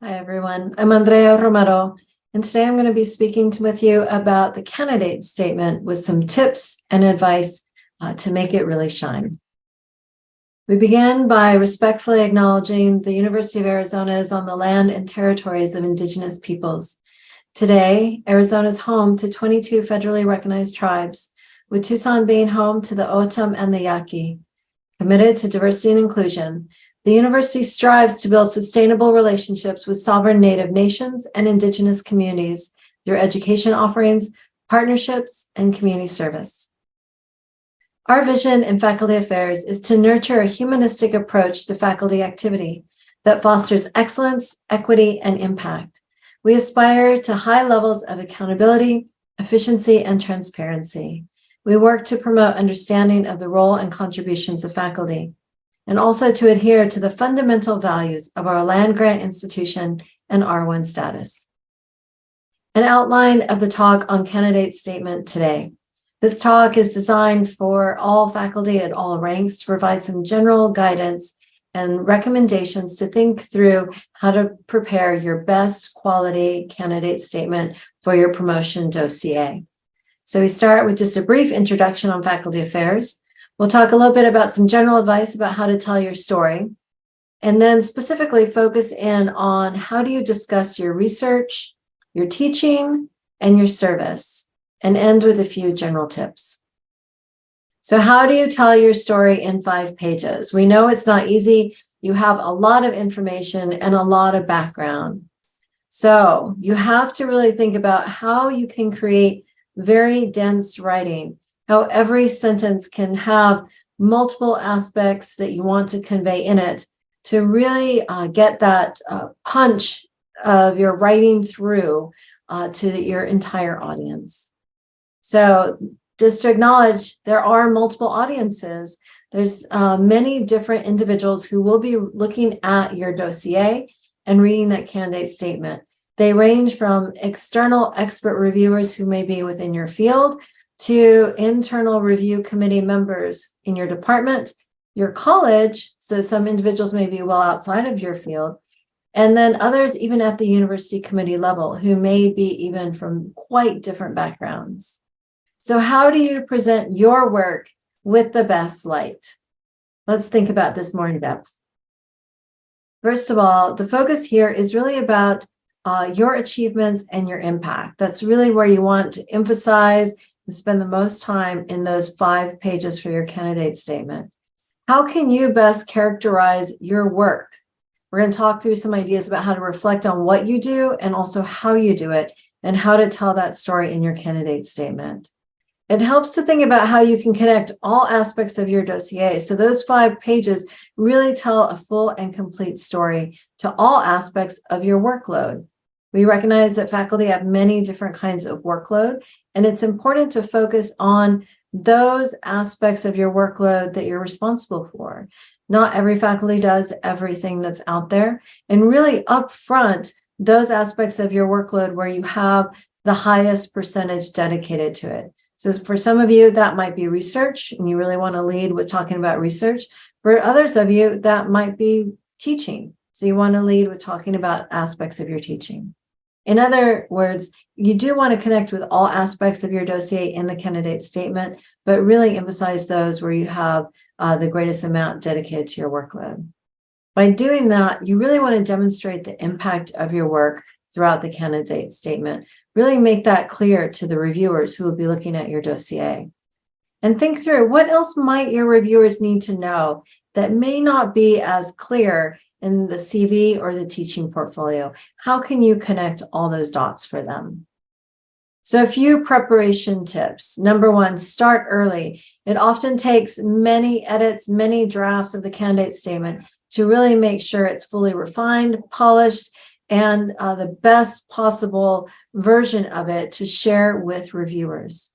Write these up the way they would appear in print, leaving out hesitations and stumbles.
Hi, everyone. I'm Andrea Romero, and today I'm going to be speaking with you about the candidate statement with some tips and advice to make it really shine. We begin by respectfully acknowledging the University of Arizona is on the land and territories of Indigenous peoples. Today, Arizona is home to 22 federally recognized tribes, with Tucson being home to the O'odham and the Yaqui. Committed to diversity and inclusion, the university strives to build sustainable relationships with sovereign Native nations and Indigenous communities through education offerings, partnerships, and community service. Our vision in faculty affairs is to nurture a humanistic approach to faculty activity that fosters excellence, equity, and impact. We aspire to high levels of accountability, efficiency, and transparency. We work to promote understanding of the role and contributions of faculty, and also to adhere to the fundamental values of our land-grant institution and R1 status. An outline of the talk on candidate statement today. This talk is designed for all faculty at all ranks to provide some general guidance and recommendations to think through how to prepare your best quality candidate statement for your promotion dossier. So we start with just a brief introduction on faculty affairs. We'll talk a little bit about some general advice about how to tell your story, and then specifically focus in on how do you discuss your research, your teaching, and your service, and end with a few general tips. So how do you tell your story in 5 pages? We know it's not easy. You have a lot of information and a lot of background. So you have to really think about how you can create very dense writing, how every sentence can have multiple aspects that you want to convey in it to really get that punch of your writing through to your entire audience. So just to acknowledge, there are multiple audiences. There's many different individuals who will be looking at your dossier and reading that candidate statement. They range from external expert reviewers who may be within your field to internal review committee members in your department, your college, so some individuals may be well outside of your field, and then others even at the university committee level who may be even from quite different backgrounds. So how do you present your work with the best light? Let's think about this more in depth. First of all, the focus here is really about your achievements and your impact. That's really where you want to emphasize and spend the most time in those 5 pages for your candidate statement. How can you best characterize your work? We're going to talk through some ideas about how to reflect on what you do and also how you do it and how to tell that story in your candidate statement. It helps to think about how you can connect all aspects of your dossier. So those 5 pages really tell a full and complete story to all aspects of your workload. We recognize that faculty have many different kinds of workload, and it's important to focus on those aspects of your workload that you're responsible for. Not every faculty does everything that's out there, and really upfront those aspects of your workload where you have the highest percentage dedicated to it. So for some of you, that might be research, and you really want to lead with talking about research. For others of you, that might be teaching. So you want to lead with talking about aspects of your teaching. In other words, you do want to connect with all aspects of your dossier in the candidate statement, but really emphasize those where you have the greatest amount dedicated to your workload. By doing that, you really want to demonstrate the impact of your work throughout the candidate statement. Really make that clear to the reviewers who will be looking at your dossier. And think through, what else might your reviewers need to know that may not be as clear in the CV or the teaching portfolio? How can you connect all those dots for them? So a few preparation tips. Number 1, start early. It often takes many edits, many drafts of the candidate statement to really make sure it's fully refined, polished, and the best possible version of it to share with reviewers.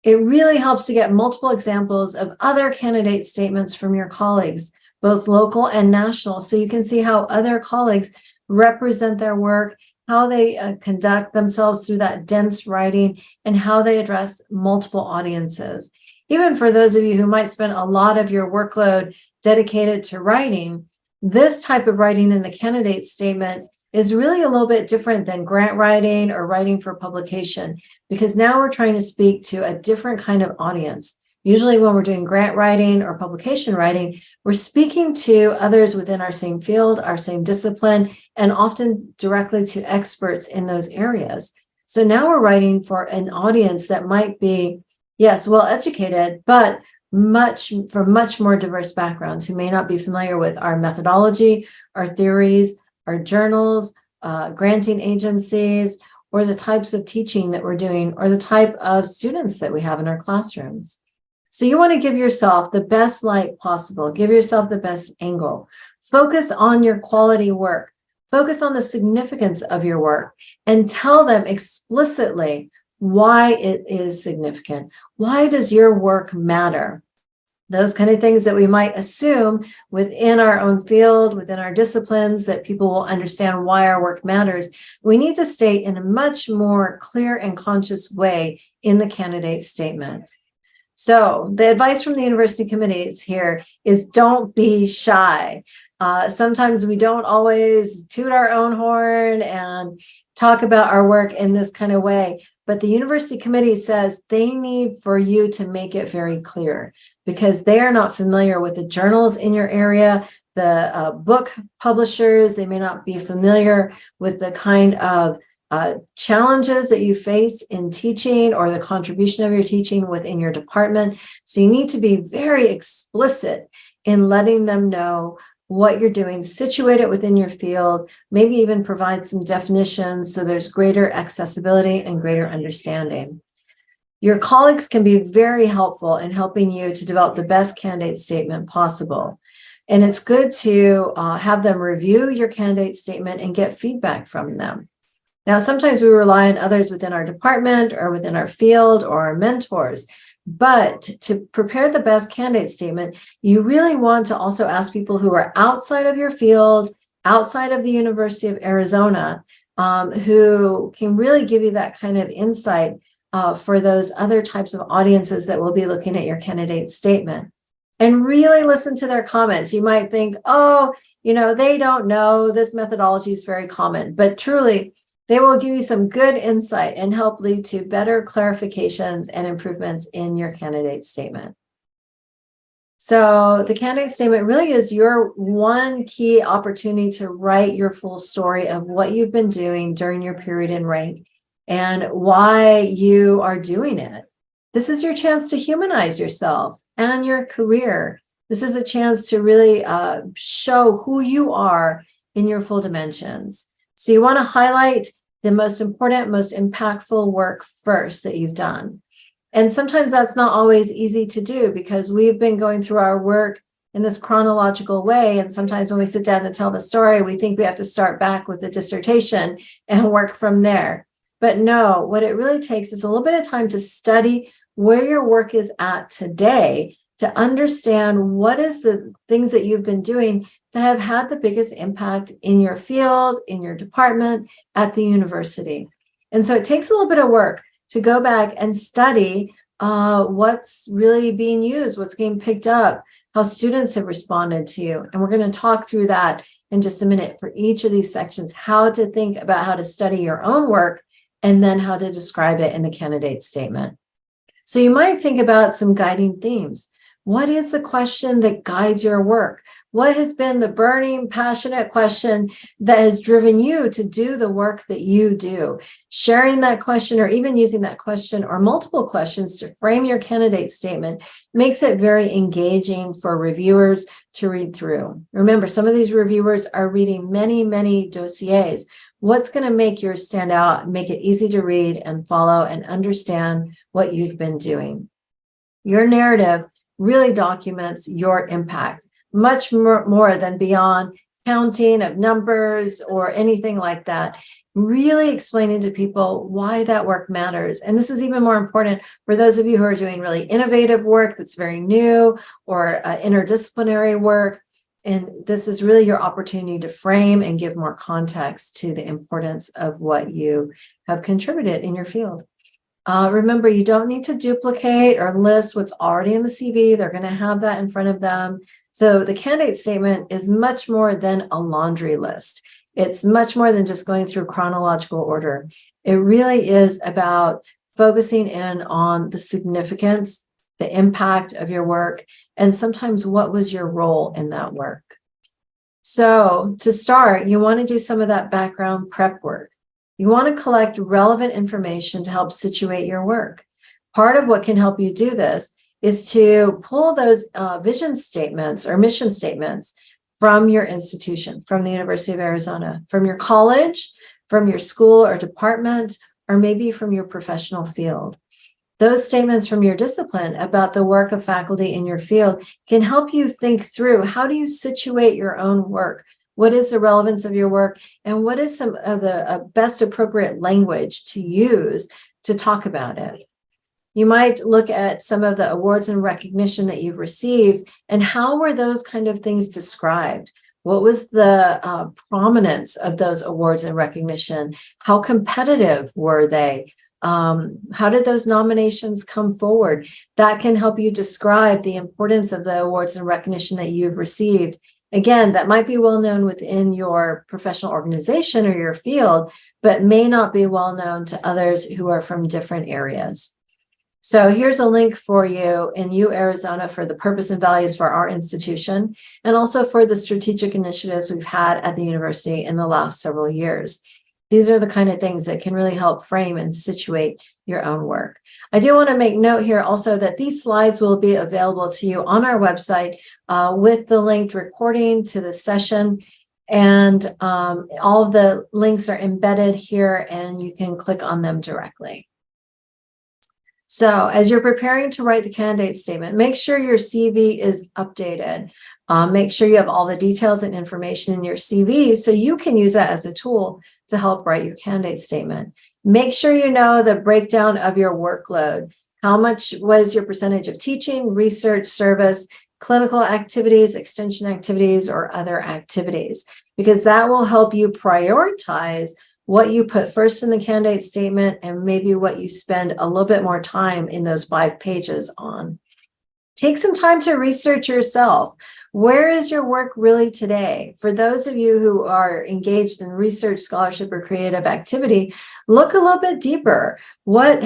It really helps to get multiple examples of other candidate statements from your colleagues, both local and national, so you can see how other colleagues represent their work, how they conduct themselves through that dense writing, and how they address multiple audiences. Even for those of you who might spend a lot of your workload dedicated to writing, this type of writing in the candidate statement is really a little bit different than grant writing or writing for publication, because now we're trying to speak to a different kind of audience. Usually when we're doing grant writing or publication writing, we're speaking to others within our same field, our same discipline, and often directly to experts in those areas. So now we're writing for an audience that might be, yes, well educated, but from much more diverse backgrounds, who may not be familiar with our methodology, our theories, our journals, granting agencies, or the types of teaching that we're doing, or the type of students that we have in our classrooms. So you want to give yourself the best light possible, give yourself the best angle, focus on your quality work, focus on the significance of your work, and tell them explicitly why it is significant. Why does your work matter? Those kind of things that we might assume within our own field, within our disciplines, that people will understand why our work matters. We need to state in a much more clear and conscious way in the candidate statement. So the advice from the university committees here is don't be shy. Sometimes we don't always toot our own horn and talk about our work in this kind of way. But the university committee says they need for you to make it very clear, because they are not familiar with the journals in your area, the book publishers. They may not be familiar with the kind of challenges that you face in teaching or the contribution of your teaching within your department. So you need to be very explicit in letting them know what you're doing, situate it within your field, maybe even provide some definitions so there's greater accessibility and greater understanding. Your colleagues can be very helpful in helping you to develop the best candidate statement possible. And it's good to have them review your candidate statement and get feedback from them. Now, sometimes we rely on others within our department or within our field or our mentors. But to prepare the best candidate statement, you really want to also ask people who are outside of your field, outside of the University of Arizona, who can really give you that kind of insight for those other types of audiences that will be looking at your candidate statement. And really listen to their comments. You might think, oh, they don't know, this methodology is very common, but truly, they will give you some good insight and help lead to better clarifications and improvements in your candidate statement. So the candidate statement really is your one key opportunity to write your full story of what you've been doing during your period in rank and why you are doing it. This is your chance to humanize yourself and your career. This is a chance to really show who you are in your full dimensions. So you want to highlight the most important, most impactful work first that you've done. And sometimes that's not always easy to do, because we've been going through our work in this chronological way. And sometimes when we sit down to tell the story, we think we have to start back with the dissertation and work from there. But no, what it really takes is a little bit of time to study where your work is at today, to understand what is the things that you've been doing that have had the biggest impact in your field, in your department, at the university. And so it takes a little bit of work to go back and study what's really being used, what's getting picked up, how students have responded to you. And we're going to talk through that in just a minute for each of these sections, how to think about how to study your own work, and then how to describe it in the candidate statement. So you might think about some guiding themes. What is the question that guides your work? What has been the burning, passionate question that has driven you to do the work that you do? Sharing that question, or even using that question or multiple questions to frame your candidate statement, makes it very engaging for reviewers to read through. Remember, some of these reviewers are reading many, many dossiers. What's going to make yours stand out, make it easy to read and follow and understand what you've been doing? Your narrative really documents your impact much more than beyond counting of numbers or anything like that. Really explaining to people why that work matters. And this is even more important for those of you who are doing really innovative work that's very new, or interdisciplinary work. And this is really your opportunity to frame and give more context to the importance of what you have contributed in your field. Remember, you don't need to duplicate or list what's already in the CV. They're going to have that in front of them. So the candidate statement is much more than a laundry list. It's much more than just going through chronological order. It really is about focusing in on the significance, the impact of your work, and sometimes what was your role in that work. So to start, you want to do some of that background prep work. You want to collect relevant information to help situate your work. Part of what can help you do this is to pull those vision statements or mission statements from your institution, from the University of Arizona, from your college, from your school or department, or maybe from your professional field. Those statements from your discipline about the work of faculty in your field can help you think through, how do you situate your own work? What is the relevance of your work? And what is some of the best appropriate language to use to talk about it? You might look at some of the awards and recognition that you've received, and how were those kind of things described? What was the prominence of those awards and recognition? How competitive were they? How did those nominations come forward? That can help you describe the importance of the awards and recognition that you've received. Again, that might be well known within your professional organization or your field, but may not be well known to others who are from different areas. So here's a link for you in U Arizona for the purpose and values for our institution, and also for the strategic initiatives we've had at the university in the last several years. These are the kind of things that can really help frame and situate your own work. I do want to make note here also that these slides will be available to you on our website with the linked recording to the session. And all of the links are embedded here, and you can click on them directly. So as you're preparing to write the candidate statement, make sure your CV is updated. Make sure you have all the details and information in your CV so you can use that as a tool to help write your candidate statement. Make sure you know the breakdown of your workload. How much was your percentage of teaching, research, service, clinical activities, extension activities, or other activities? Because that will help you prioritize what you put first in the candidate statement and maybe what you spend a little bit more time in those 5 pages on. Take some time to research yourself. Where is your work really today? For those of you who are engaged in research, scholarship, or creative activity, look a little bit deeper. What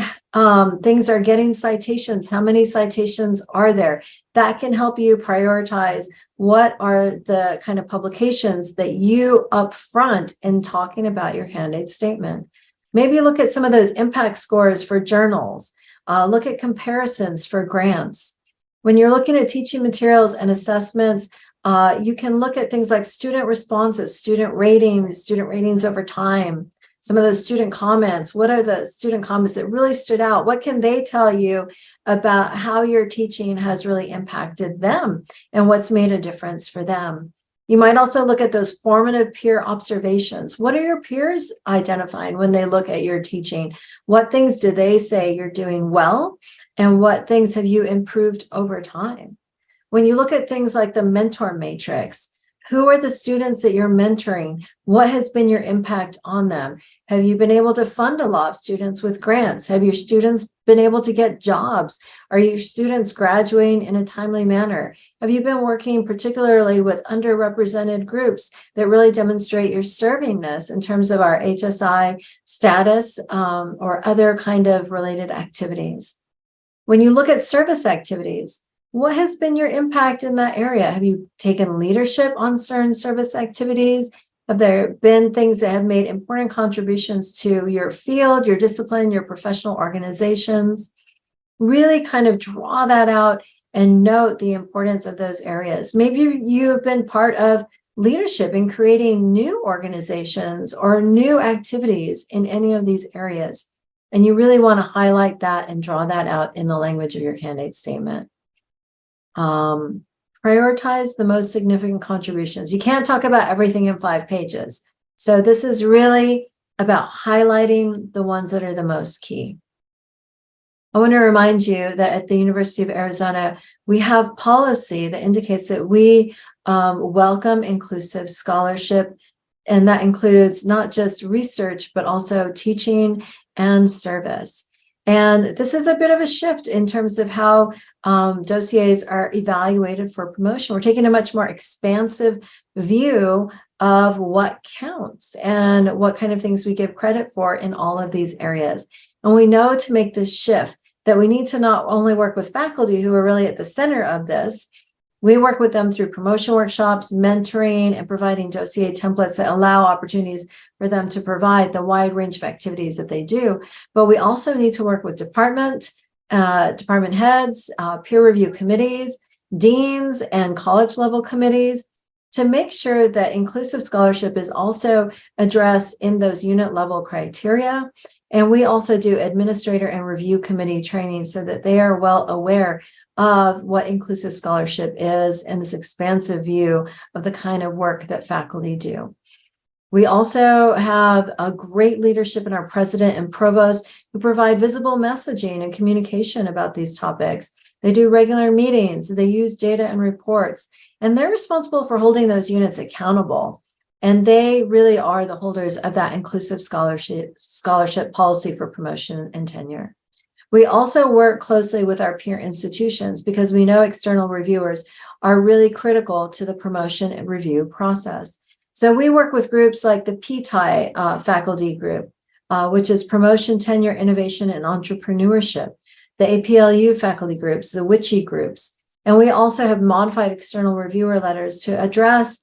things are getting citations? How many citations are there? That can help you prioritize what are the kind of publications that you upfront in talking about your candidate statement. Maybe look at some of those impact scores for journals. Look at comparisons for grants. When you're looking at teaching materials and assessments, you can look at things like student responses, student ratings over time, some of those student comments. What are the student comments that really stood out? What can they tell you about how your teaching has really impacted them and what's made a difference for them? You might also look at those formative peer observations. What are your peers identifying when they look at your teaching? What things do they say you're doing well? And what things have you improved over time? When you look at things like the mentor matrix, who are the students that you're mentoring? What has been your impact on them? Have you been able to fund a lot of students with grants? Have your students been able to get jobs? Are your students graduating in a timely manner? Have you been working particularly with underrepresented groups that really demonstrate your servingness in terms of our HSI status or other kind of related activities? When you look at service activities, what has been your impact in that area? Have you taken leadership on certain service activities? Have there been things that have made important contributions to your field, your discipline, your professional organizations? Really kind of draw that out and note the importance of those areas. Maybe you have been part of leadership in creating new organizations or new activities in any of these areas. And you really want to highlight that and draw that out in the language of your candidate statement. Prioritize the most significant contributions. You can't talk about everything in 5 pages. So this is really about highlighting the ones that are the most key. I want to remind you that at the University of Arizona, we have policy that indicates that we welcome inclusive scholarship, and that includes not just research, but also teaching and service. And this is a bit of a shift in terms of how dossiers are evaluated for promotion. We're taking a much more expansive view of what counts and what kind of things we give credit for in all of these areas. And we know to make this shift that we need to not only work with faculty who are really at the center of this. We work with them through promotion workshops, mentoring, and providing dossier templates that allow opportunities for them to provide the wide range of activities that they do. But we also need to work with department heads, peer review committees, deans, and college level committees to make sure that inclusive scholarship is also addressed in those unit level criteria. And we also do administrator and review committee training so that they are well aware of what inclusive scholarship is and this expansive view of the kind of work that faculty do. We also have a great leadership in our president and provost who provide visible messaging and communication about these topics. They do regular meetings, they use data and reports, and they're responsible for holding those units accountable. And they really are the holders of that inclusive scholarship policy for promotion and tenure. We also work closely with our peer institutions because we know external reviewers are really critical to the promotion and review process. So we work with groups like the PTI faculty group, which is Promotion, Tenure, Innovation, and Entrepreneurship, the APLU faculty groups, the WICHE groups, and we also have modified external reviewer letters to address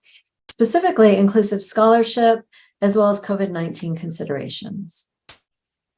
specifically inclusive scholarship as well as COVID-19 considerations.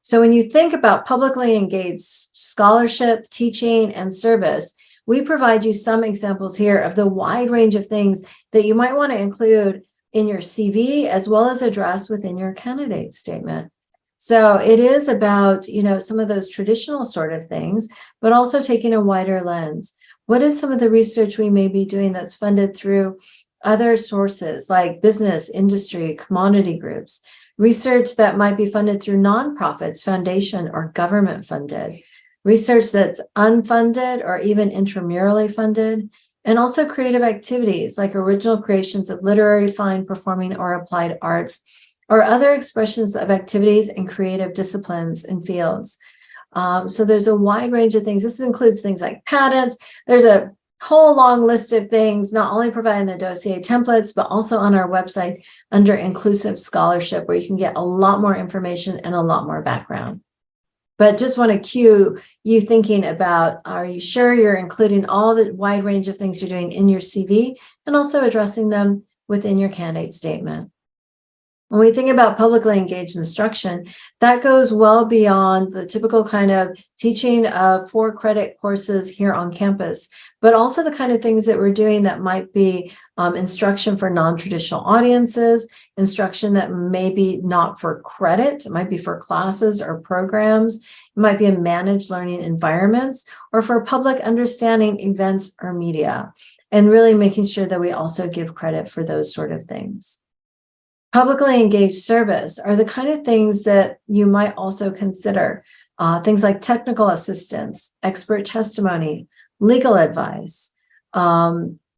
So when you think about publicly engaged scholarship, teaching, and service, we provide you some examples here of the wide range of things that you might want to include in your CV as well as address within your candidate statement. So it is about, some of those traditional sort of things, but also taking a wider lens. What is some of the research we may be doing that's funded through other sources like business, industry, commodity groups? Research that might be funded through nonprofits, foundation, or government funded, research that's unfunded or even intramurally funded, and also creative activities like original creations of literary, fine, performing, or applied arts, or other expressions of activities in creative disciplines and fields. So there's a wide range of things. This includes things like patents. There's a whole long list of things, not only providing the dossier templates, but also on our website under inclusive scholarship, where you can get a lot more information and a lot more background. But just want to cue you thinking about, are you sure you're including all the wide range of things you're doing in your CV and also addressing them within your candidate statement? When we think about publicly engaged instruction, that goes well beyond the typical kind of teaching of 4-credit courses here on campus, but also the kind of things that we're doing that might be instruction for non-traditional audiences, instruction that may be not for credit, it might be for classes or programs, it might be in managed learning environments, or for public understanding events or media, and really making sure that we also give credit for those sort of things. Publicly engaged service are the kind of things that you might also consider. Things like technical assistance, expert testimony, legal advice,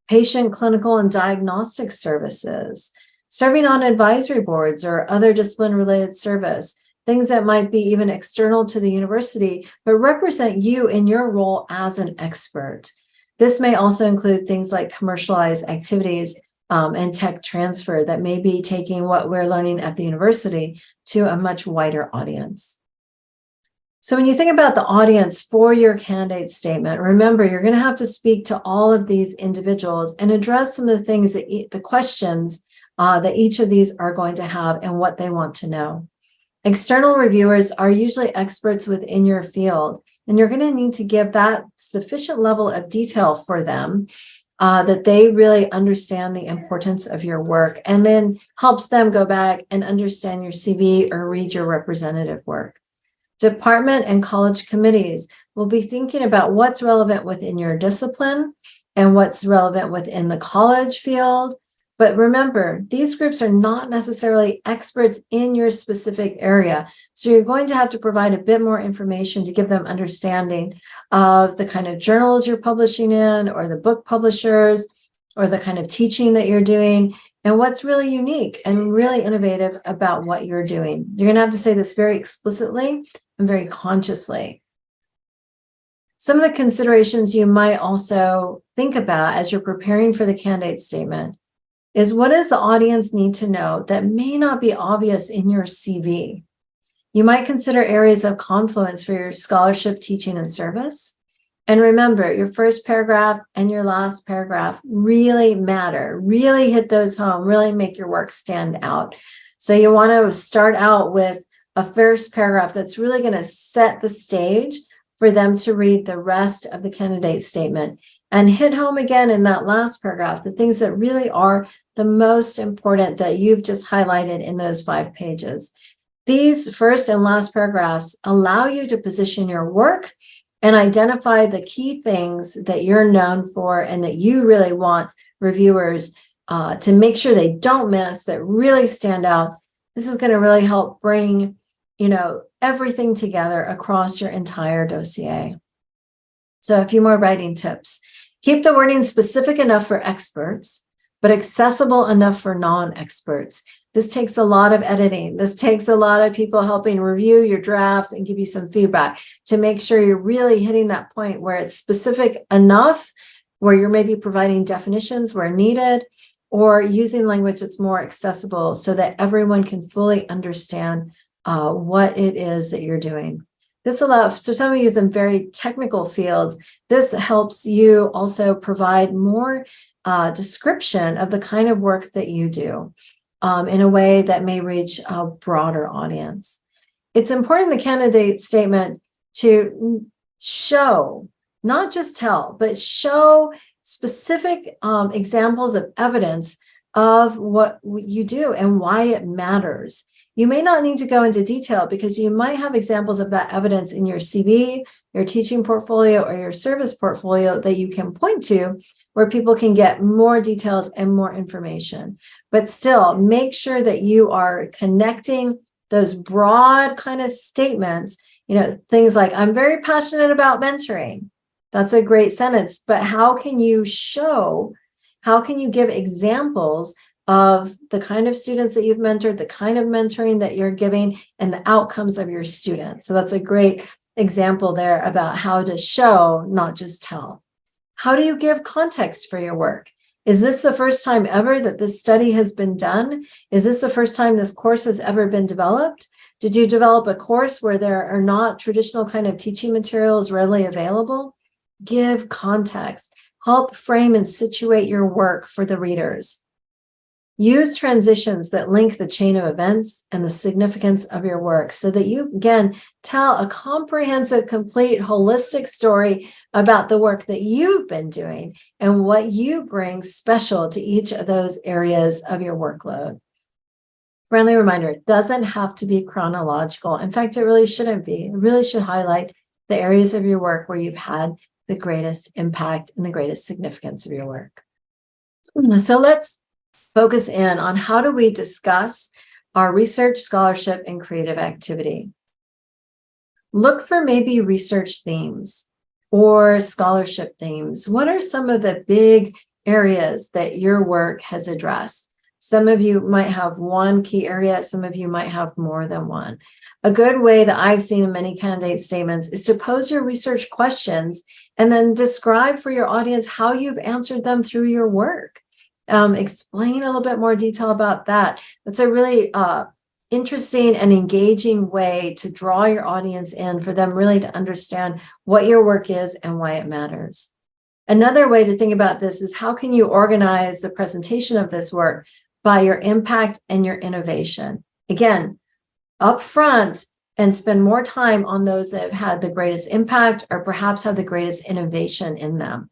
patient clinical and diagnostic services, serving on advisory boards or other discipline-related service, things that might be even external to the university, but represent you in your role as an expert. This may also include things like commercialized activities and tech transfer that may be taking what we're learning at the university to a much wider audience. So when you think about the audience for your candidate statement, remember, you're going to have to speak to all of these individuals and address some of the things that the questions that each of these are going to have and what they want to know. External reviewers are usually experts within your field, and you're going to need to give that sufficient level of detail for them that they really understand the importance of your work, and then helps them go back and understand your CV or read your representative work. Department and college committees will be thinking about what's relevant within your discipline and what's relevant within the college field. But remember, these groups are not necessarily experts in your specific area. So you're going to have to provide a bit more information to give them understanding of the kind of journals you're publishing in, or the book publishers, or the kind of teaching that you're doing, and what's really unique and really innovative about what you're doing. You're going to have to say this very explicitly and very consciously. Some of the considerations you might also think about as you're preparing for the candidate statement is, what does the audience need to know that may not be obvious in your CV? You might consider areas of confluence for your scholarship, teaching, and service. And remember, your first paragraph and your last paragraph really matter, really hit those home, really make your work stand out. So you want to start out with a first paragraph that's really going to set the stage for them to read the rest of the candidate statement, and hit home again in that last paragraph, the things that really are the most important that you've just highlighted in those 5 pages. These first and last paragraphs allow you to position your work and identify the key things that you're known for and that you really want reviewers to make sure they don't miss, that really stand out. This is going to really help bring, everything together across your entire dossier. So a few more writing tips. Keep the wording specific enough for experts, but accessible enough for non-experts. This takes a lot of editing. This takes a lot of people helping review your drafts and give you some feedback to make sure you're really hitting that point where it's specific enough, where you're maybe providing definitions where needed, or using language that's more accessible so that everyone can fully understand what it is that you're doing. This allows, so some of you in very technical fields, this helps you also provide more description of the kind of work that you do in a way that may reach a broader audience. It's important in the candidate statement to show, not just tell, but show specific examples of evidence of what you do and why it matters. You may not need to go into detail because you might have examples of that evidence in your CV, your teaching portfolio, or your service portfolio that you can point to where people can get more details and more information. But still, make sure that you are connecting those broad kind of statements, things like, I'm very passionate about mentoring. That's a great sentence, but how can you give examples of the kind of students that you've mentored, the kind of mentoring that you're giving, and the outcomes of your students? So that's a great example there about how to show, not just tell. How do you give context for your work? Is this the first time ever that this study has been done? Is this the first time this course has ever been developed? Did you develop a course where there are not traditional kind of teaching materials readily available? Give context. Help frame and situate your work for the readers. Use transitions that link the chain of events and the significance of your work so that you, again, tell a comprehensive, complete, holistic story about the work that you've been doing and what you bring special to each of those areas of your workload. Friendly reminder, it doesn't have to be chronological. In fact, it really shouldn't be. It really should highlight the areas of your work where you've had the greatest impact and the greatest significance of your work. So let's focus in on how do we discuss our research, scholarship, and creative activity. Look for maybe research themes or scholarship themes. What are some of the big areas that your work has addressed? Some of you might have one key area, some of you might have more than one. A good way that I've seen in many candidate statements is to pose your research questions and then describe for your audience how you've answered them through your work. Explain a little bit more detail about that. That's a really interesting and engaging way to draw your audience in for them really to understand what your work is and why it matters. Another way to think about this is how can you organize the presentation of this work by your impact and your innovation. Again, up front, and spend more time on those that have had the greatest impact or perhaps have the greatest innovation in them.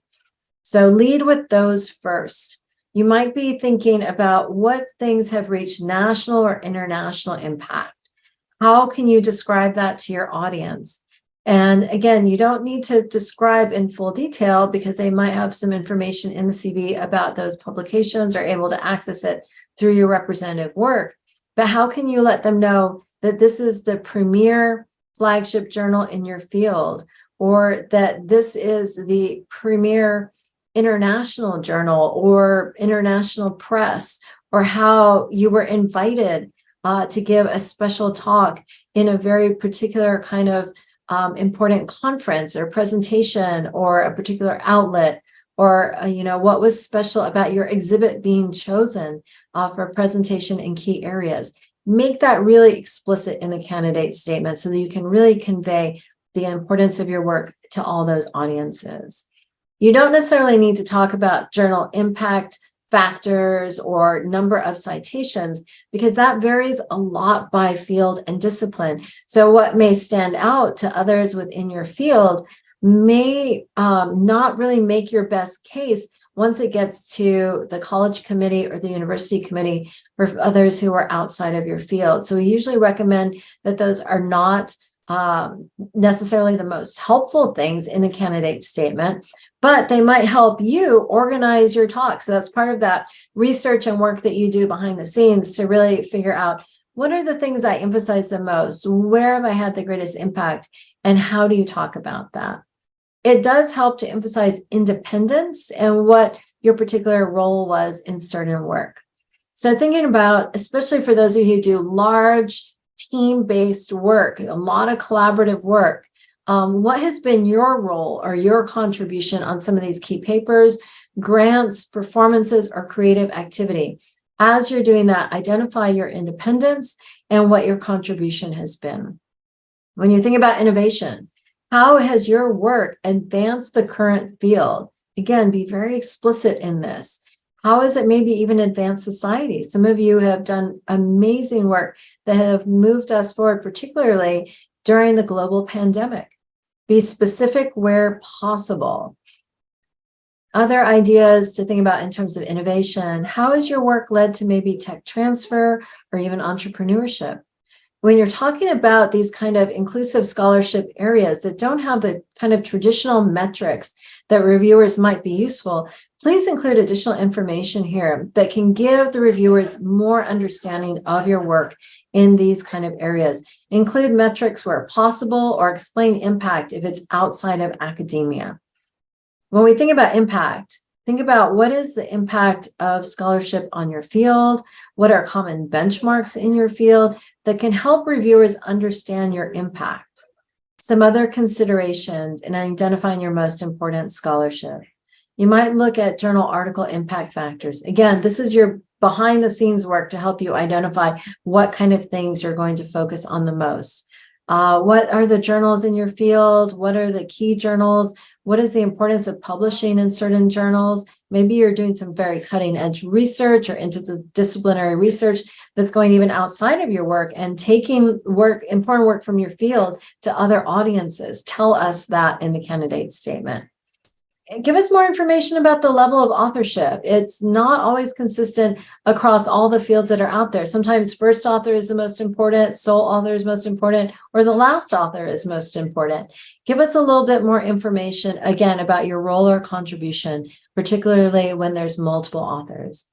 So lead with those first. You might be thinking about what things have reached national or international impact. How can you describe that to your audience? And again, you don't need to describe in full detail because they might have some information in the CV about those publications or able to access it through your representative work. But how can you let them know that this is the premier flagship journal in your field, or that this is the premier international journal or international press, or how you were invited to give a special talk in a very particular kind of important conference or presentation or a particular outlet, or what was special about your exhibit being chosen for a presentation in key areas. Make that really explicit in the candidate statement so that you can really convey the importance of your work to all those audiences. You don't necessarily need to talk about journal impact factors or number of citations, because that varies a lot by field and discipline. So what may stand out to others within your field may not really make your best case once it gets to the college committee or the university committee for others who are outside of your field. So we usually recommend that those are not necessarily the most helpful things in a candidate statement, but they might help you organize your talk. So that's part of that research and work that you do behind the scenes to really figure out, what are the things I emphasize the most? Where have I had the greatest impact? And how do you talk about that? It does help to emphasize independence and what your particular role was in certain work. So thinking about, especially for those of you who do large team-based work, a lot of collaborative work, what has been your role or your contribution on some of these key papers, grants, performances, or creative activity? As you're doing that, identify your independence and what your contribution has been. When you think about innovation, how has your work advanced the current field? Again, be very explicit in this. How has it maybe even advanced society? Some of you have done amazing work that have moved us forward, particularly during the global pandemic. Be specific where possible. Other ideas to think about in terms of innovation: how has your work led to maybe tech transfer or even entrepreneurship? When you're talking about these kind of inclusive scholarship areas that don't have the kind of traditional metrics that reviewers might be useful, please include additional information here that can give the reviewers more understanding of your work in these kind of areas. Include metrics where possible, or explain impact if it's outside of academia. When we think about impact, think about, what is the impact of scholarship on your field? What are common benchmarks in your field that can help reviewers understand your impact? Some other considerations in identifying your most important scholarship. You might look at journal article impact factors. Again, this is your behind the scenes work to help you identify what kind of things you're going to focus on the most. What are the journals in your field? What are the key journals? What is the importance of publishing in certain journals? Maybe you're doing some very cutting edge research or interdisciplinary research that's going even outside of your work and taking important work from your field to other audiences. Tell us that in the candidate statement. Give us more information about the level of authorship. It's not always consistent across all the fields that are out there. Sometimes first author is the most important, sole author is most important, or the last author is most important. Give us a little bit more information, again, about your role or contribution, particularly when there's multiple authors.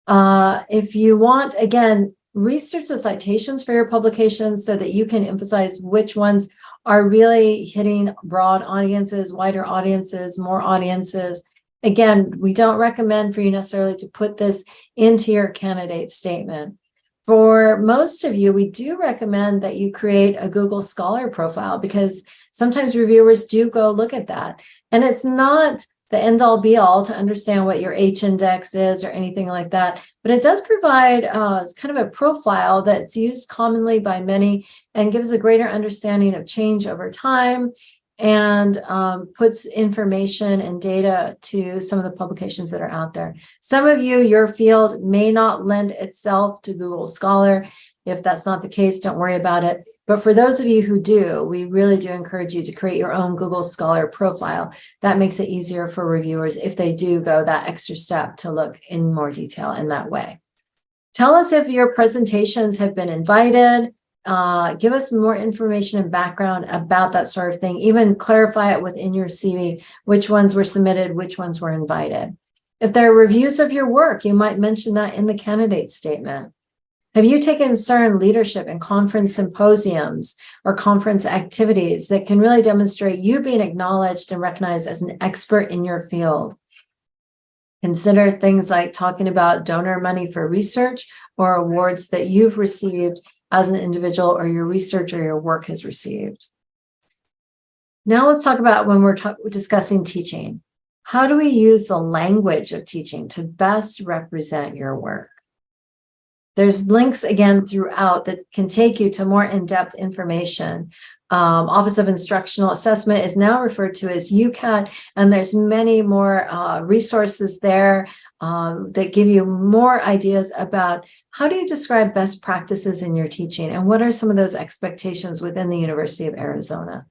If you want, again, research the citations for your publications so that you can emphasize which ones are really hitting broad audiences, wider audiences, more audiences. Again, we don't recommend for you necessarily to put this into your candidate statement. For most of you, we do recommend that you create a Google Scholar profile, because sometimes reviewers do go look at that. And it's not the end all be all to understand what your H index is or anything like that, but it does provide kind of a profile that's used commonly by many and gives a greater understanding of change over time, and puts information and data to some of the publications that are out there. Some of you, your field may not lend itself to Google Scholar. If that's not the case, don't worry about it. But for those of you who do, we really do encourage you to create your own Google Scholar profile. That makes it easier for reviewers if they do go that extra step to look in more detail in that way. Tell us if your presentations have been invited. Give us more information and background about that sort of thing. Even clarify it within your CV, which ones were submitted, which ones were invited. If there are reviews of your work, you might mention that in the candidate statement. Have you taken certain leadership in conference symposiums or conference activities that can really demonstrate you being acknowledged and recognized as an expert in your field? Consider things like talking about donor money for research or awards that you've received as an individual or your research or your work has received. Now let's talk about when we're discussing teaching. How do we use the language of teaching to best represent your work? There's links again throughout that can take you to more in-depth information. Office of Instructional Assessment is now referred to as UCAT, and there's many more resources there that give you more ideas about how do you describe best practices in your teaching and what are some of those expectations within the University of Arizona.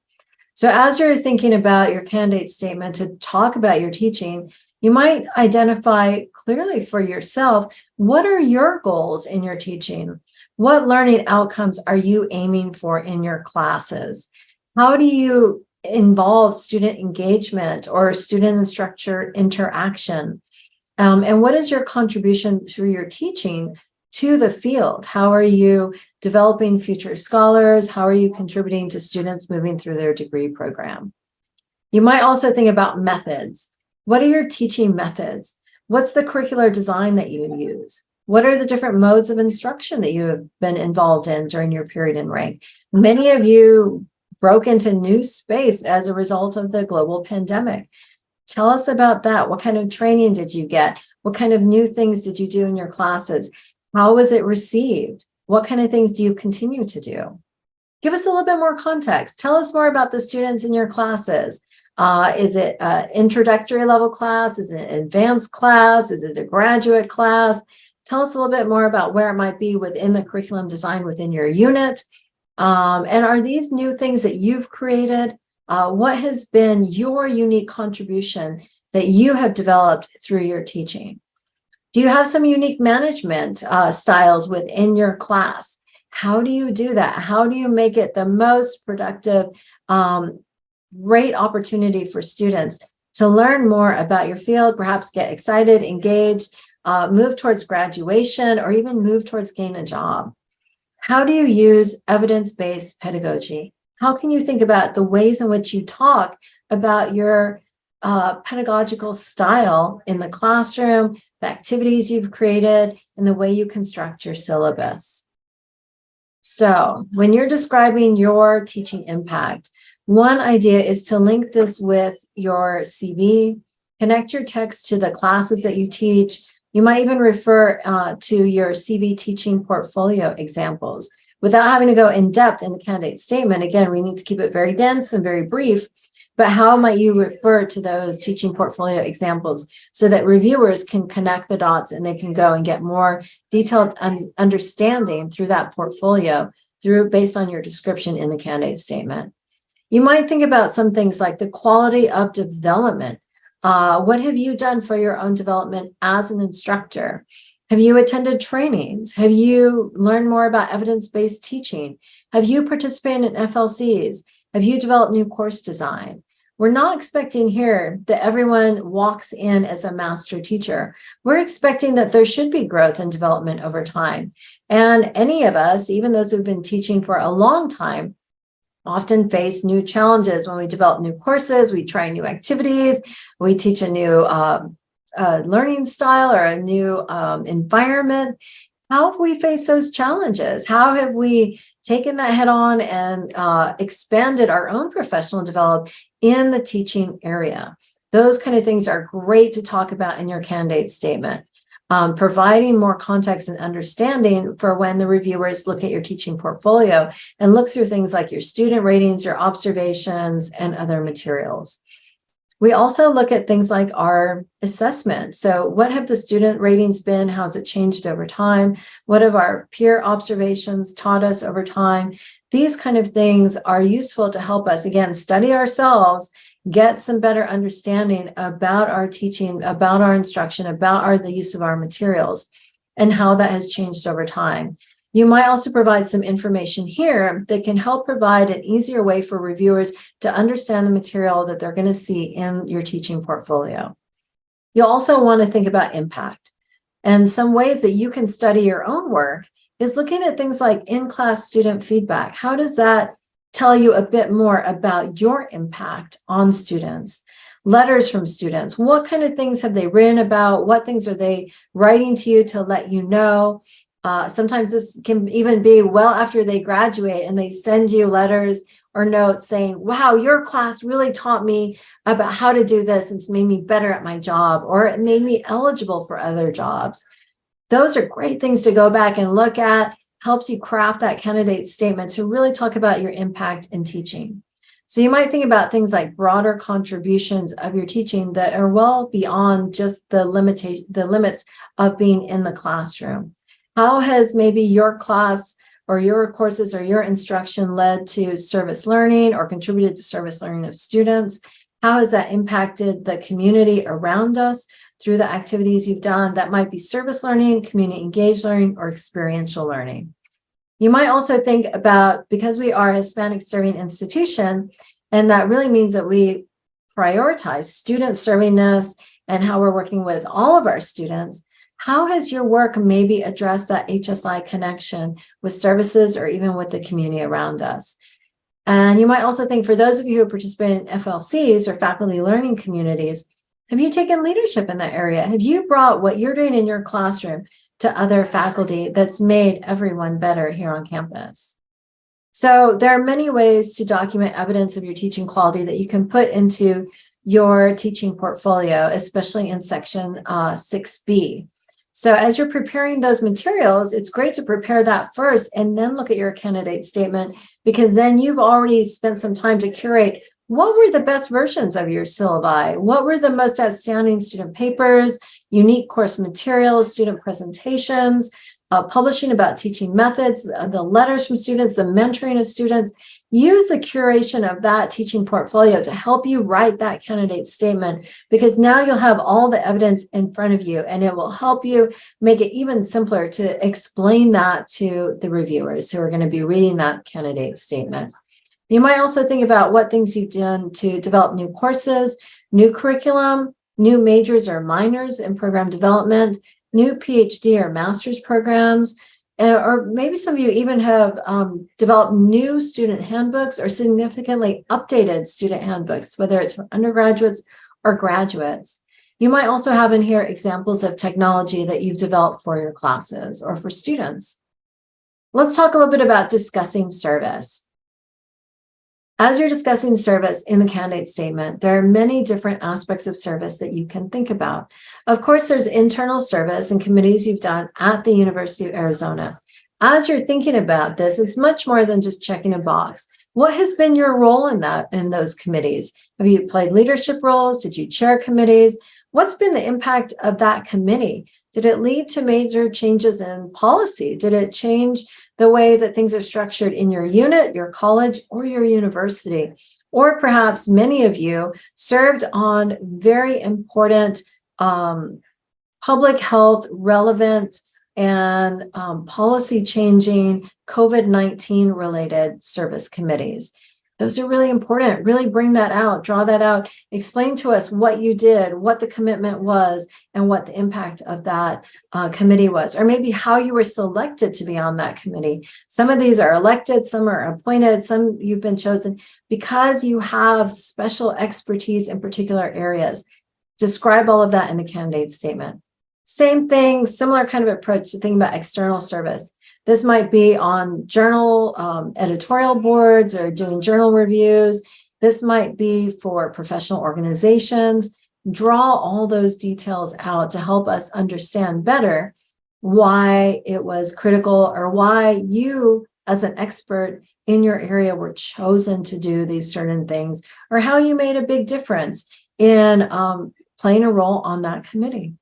So as you're thinking about your candidate statement to talk about your teaching, you might identify clearly for yourself, what are your goals in your teaching? What learning outcomes are you aiming for in your classes? How do you involve student engagement or student-instructor interaction? And what is your contribution through your teaching to the field? How are you developing future scholars? How are you contributing to students moving through their degree program? You might also think about methods. What are your teaching methods? What's the curricular design that you use? What are the different modes of instruction that you have been involved in during your period in rank? Many of you broke into new space as a result of the global pandemic. Tell us about that. What kind of training did you get? What kind of new things did you do in your classes? How was it received? What kind of things do you continue to do? Give us a little bit more context. Tell us more about the students in your classes. Is it an introductory level class? Is it an advanced class? Is it a graduate class? Tell us a little bit more about where it might be within the curriculum design within your unit. And are these new things that you've created? What has been your unique contribution that you have developed through your teaching? Do you have some unique management styles within your class? How do you do that? How do you make it the most productive, great opportunity for students to learn more about your field, perhaps get excited, engaged, move towards graduation, or even move towards getting a job? How do you use evidence-based pedagogy? How can you think about the ways in which you talk about your pedagogical style in the classroom, the activities you've created, and the way you construct your syllabus? So when you're describing your teaching impact, one idea is to link this with your CV, connect your text to the classes that you teach. You might even refer to your CV teaching portfolio examples. Without having to go in depth in the candidate statement, again, we need to keep it very dense and very brief, but how might you refer to those teaching portfolio examples so that reviewers can connect the dots and they can go and get more detailed understanding through that portfolio based on your description in the candidate statement? You might think about some things like the quality of development. What have you done for your own development as an instructor? Have you attended trainings? Have you learned more about evidence-based teaching? Have you participated in FLCs? Have you developed new course design? We're not expecting here that everyone walks in as a master teacher. We're expecting that there should be growth and development over time. And any of us, even those who've been teaching for a long time, often face new challenges when we develop new courses, we try new activities, we teach a new learning style or a new environment. How have we faced those challenges? How have we taken that head on and expanded our own professional development in the teaching area? Those kind of things are great to talk about in your candidate statement. Providing more context and understanding for when the reviewers look at your teaching portfolio and look through things like your student ratings, your observations, and other materials. We also look at things like our assessment. So what have the student ratings been? How's it changed over time? What have our peer observations taught us over time? These kind of things are useful to help us, again, study ourselves, get some better understanding about our teaching, about our instruction, about the use of our materials, and how that has changed over time. You might also provide some information here that can help provide an easier way for reviewers to understand the material that they're going to see in your teaching portfolio. You'll also want to think about impact. And some ways that you can study your own work is looking at things like in-class student feedback. How does that tell you a bit more about your impact on students? Letters from students. What kind of things have they written about? What things are they writing to you to let you know? Sometimes this can even be well after they graduate and they send you letters or notes saying, wow, your class really taught me about how to do this. It's made me better at my job, or it made me eligible for other jobs. Those are great things to go back and look at, helps you craft that candidate statement to really talk about your impact in teaching. So you might think about things like broader contributions of your teaching that are well beyond just the limits of being in the classroom. How has maybe your class or your courses or your instruction led to service learning or contributed to service learning of students? How has that impacted the community around us through the activities you've done? That might be service learning, community engaged learning, or experiential learning. You might also think about, because we are a Hispanic serving institution, and that really means that we prioritize student servingness and how we're working with all of our students. How has your work maybe addressed that HSI connection with services or even with the community around us? And you might also think, for those of you who participate in FLCs or faculty learning communities, have you taken leadership in that area? Have you brought what you're doing in your classroom to other faculty that's made everyone better here on campus? So there are many ways to document evidence of your teaching quality that you can put into your teaching portfolio, especially in section 6B. So as you're preparing those materials, it's great to prepare that first and then look at your candidate statement, because then you've already spent some time to curate what were the best versions of your syllabi, what were the most outstanding student papers, unique course materials, student presentations, publishing about teaching methods, the letters from students, the mentoring of students. Use the curation of that teaching portfolio to help you write that candidate statement, because now you'll have all the evidence in front of you, and it will help you make it even simpler to explain that to the reviewers who are going to be reading that candidate statement. You might also think about what things you've done to develop new courses, new curriculum, new majors or minors in program development, new PhD or master's programs, or maybe some of you even have developed new student handbooks or significantly updated student handbooks, whether it's for undergraduates or graduates. You might also have in here examples of technology that you've developed for your classes or for students. Let's talk a little bit about discussing service. As you're discussing service in the candidate statement, there are many different aspects of service that you can think about. Of course, there's internal service and committees you've done at the University of Arizona. As you're thinking about this, it's much more than just checking a box. What has been your role in those committees? Have you played leadership roles? Did you chair committees? What's been the impact of that committee? Did it lead to major changes in policy? Did it change the way that things are structured in your unit, your college, or your university? Or perhaps many of you served on very important public health relevant and policy changing COVID-19 related service committees. Those are really important. Really bring that out, draw that out, explain to us what you did, what the commitment was, and what the impact of that committee was, or maybe how you were selected to be on that committee. Some of these are elected, some are appointed, some you've been chosen because you have special expertise in particular areas. Describe all of that in the candidate statement. Same thing, similar kind of approach to thinking about external service. This might be on journal editorial boards or doing journal reviews. This might be for professional organizations. Draw all those details out to help us understand better why it was critical or why you, as an expert in your area, were chosen to do these certain things, or how you made a big difference in playing a role on that committee.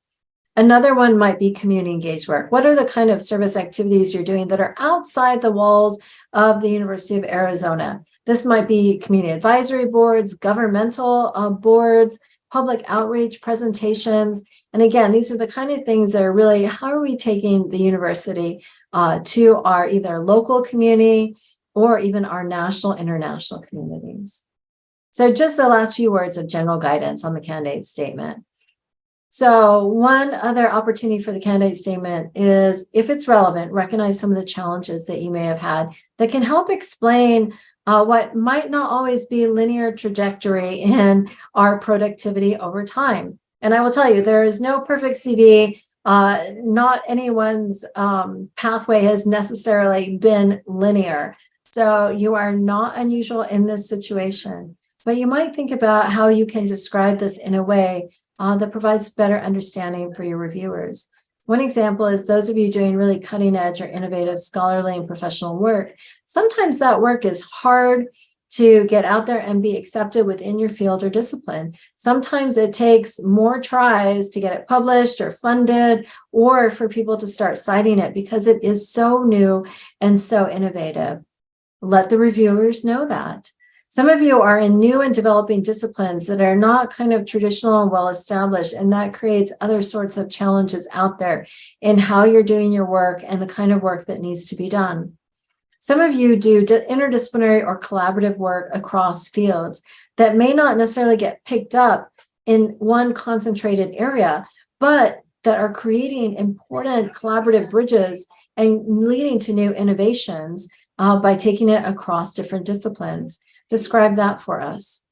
Another one might be community engaged work. What are the kind of service activities you're doing that are outside the walls of the University of Arizona? This might be community advisory boards, governmental boards, public outreach presentations. And again, these are the kind of things that are really, how are we taking the university to our either local community or even our national, international communities? So just the last few words of general guidance on the candidate statement. So one other opportunity for the candidate statement is, if it's relevant, recognize some of the challenges that you may have had that can help explain what might not always be linear trajectory in our productivity over time. And I will tell you, there is no perfect CV. Not anyone's pathway has necessarily been linear. So you are not unusual in this situation, but you might think about how you can describe this in a way that provides better understanding for your reviewers. One example is those of you doing really cutting edge or innovative scholarly and professional work. Sometimes that work is hard to get out there and be accepted within your field or discipline. Sometimes it takes more tries to get it published or funded, or for people to start citing it because it is so new and so innovative. Let the reviewers know that. Some of you are in new and developing disciplines that are not kind of traditional and well established, and that creates other sorts of challenges out there in how you're doing your work and the kind of work that needs to be done. Some of you do interdisciplinary or collaborative work across fields that may not necessarily get picked up in one concentrated area, but that are creating important collaborative bridges and leading to new innovations by taking it across different disciplines. Describe that for us.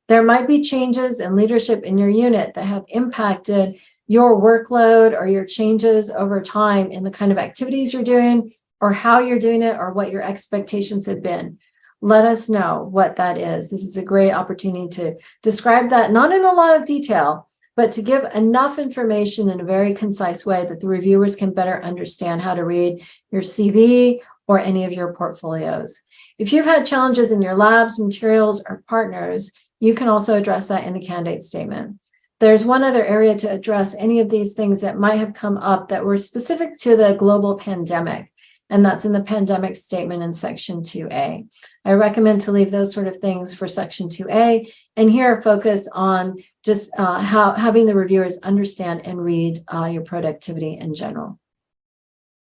There might be changes in leadership in your unit that have impacted your workload or your changes over time in the kind of activities you're doing, or how you're doing it, or what your expectations have been. Let us know what that is. This is a great opportunity to describe that, not in a lot of detail, but to give enough information in a very concise way that the reviewers can better understand how to read your CV or any of your portfolios. If you've had challenges in your labs, materials, or partners, you can also address that in the candidate statement. There's one other area to address any of these things that might have come up that were specific to the global pandemic, and that's in the pandemic statement in section 2A. I recommend to leave those sort of things for section 2A, and here focus on just having the reviewers understand and read your productivity in general.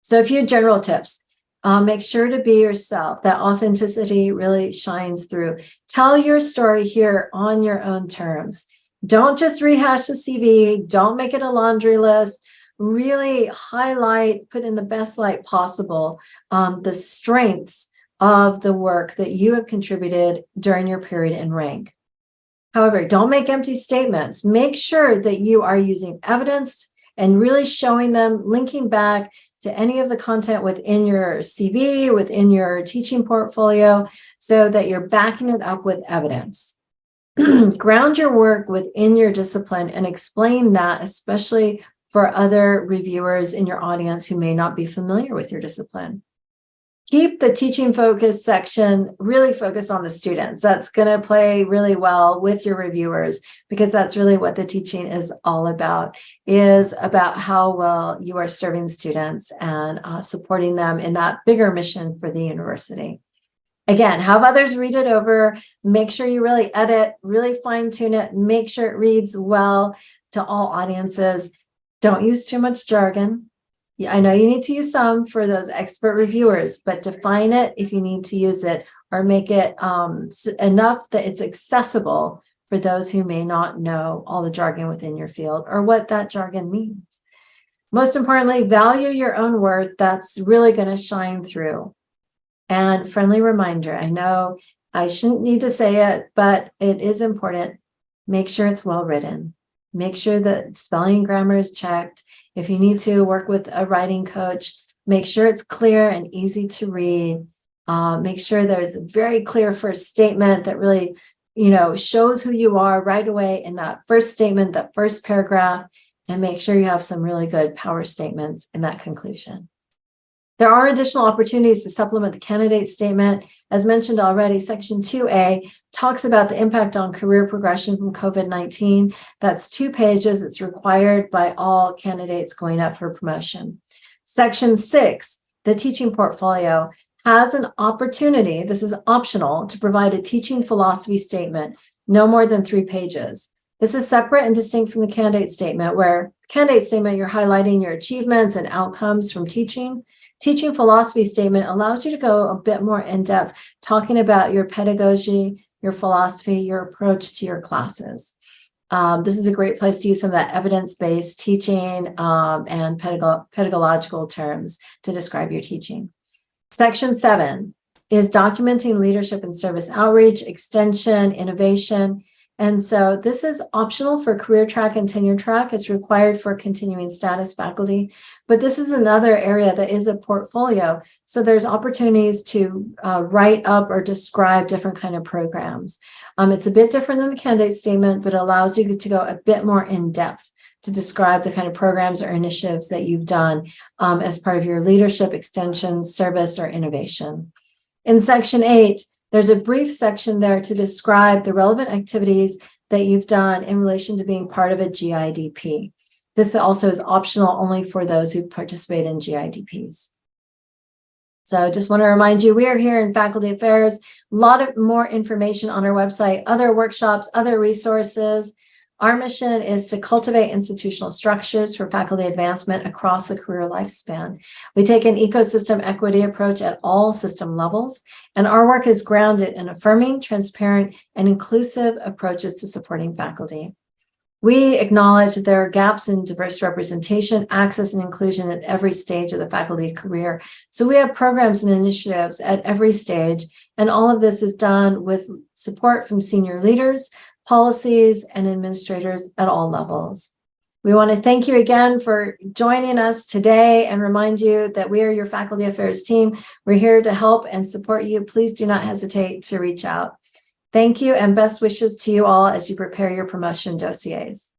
So a few general tips. Make sure to be yourself. That authenticity really shines through. Tell your story here on your own terms. Don't just rehash the CV. Don't make it a laundry list. Really highlight, put in the best light possible, the strengths of the work that you have contributed during your period in rank. However, don't make empty statements. Make sure that you are using evidence and really showing them, linking back to any of the content within your CV, within your teaching portfolio, so that you're backing it up with evidence. Ground your work within your discipline and explain that, especially for other reviewers in your audience who may not be familiar with your discipline. Keep the teaching focus section really focused on the students. That's going to play really well with your reviewers, because that's really what the teaching is all about, is about how well you are serving students and supporting them in that bigger mission for the university. Again, have others read it over. Make sure you really edit, really fine tune it, make sure it reads well to all audiences. Don't use too much jargon. Yeah, I know you need to use some for those expert reviewers, but define it if you need to use it, or make it enough that it's accessible for those who may not know all the jargon within your field or what that jargon means. Most importantly, value your own worth. That's really going to shine through. And friendly reminder, I know I shouldn't need to say it, but it is important. Make sure it's well written. Make sure that spelling and grammar is checked. If you need to work with a writing coach, make sure it's clear and easy to read. Make sure there's a very clear first statement that really, shows who you are right away in that first statement, that first paragraph, and make sure you have some really good power statements in that conclusion. There are additional opportunities to supplement the candidate statement. As mentioned already, Section 2A talks about the impact on career progression from COVID-19. That's 2 pages. It's required by all candidates going up for promotion. Section 6, the teaching portfolio, has an opportunity, this is optional, to provide a teaching philosophy statement, no more than 3 pages. This is separate and distinct from the candidate statement, where candidate statement, you're highlighting your achievements and outcomes from teaching. Teaching philosophy statement allows you to go a bit more in depth, talking about your pedagogy, your philosophy, your approach to your classes. This is a great place to use some of that evidence-based teaching and pedagogical terms to describe your teaching. Section 7 is documenting leadership and service outreach, extension, innovation. And so this is optional for career track and tenure track. It's required for continuing status faculty, but this is another area that is a portfolio. So there's opportunities to write up or describe different kind of programs. It's a bit different than the candidate statement, but allows you to go a bit more in depth to describe the kind of programs or initiatives that you've done as part of your leadership, extension, service, or innovation. In section 8, there's a brief section there to describe the relevant activities that you've done in relation to being part of a GIDP. This also is optional only for those who participate in GIDPs. So just want to remind you, we are here in Faculty Affairs. A lot of more information on our website, other workshops, other resources. Our mission is to cultivate institutional structures for faculty advancement across the career lifespan. We take an ecosystem equity approach at all system levels, and our work is grounded in affirming, transparent, and inclusive approaches to supporting faculty. We acknowledge that there are gaps in diverse representation, access, and inclusion at every stage of the faculty career. So we have programs and initiatives at every stage, and all of this is done with support from senior leaders, policies, and administrators at all levels. We want to thank you again for joining us today and remind you that we are your Faculty Affairs team. We're here to help and support you. Please do not hesitate to reach out. Thank you and best wishes to you all as you prepare your promotion dossiers.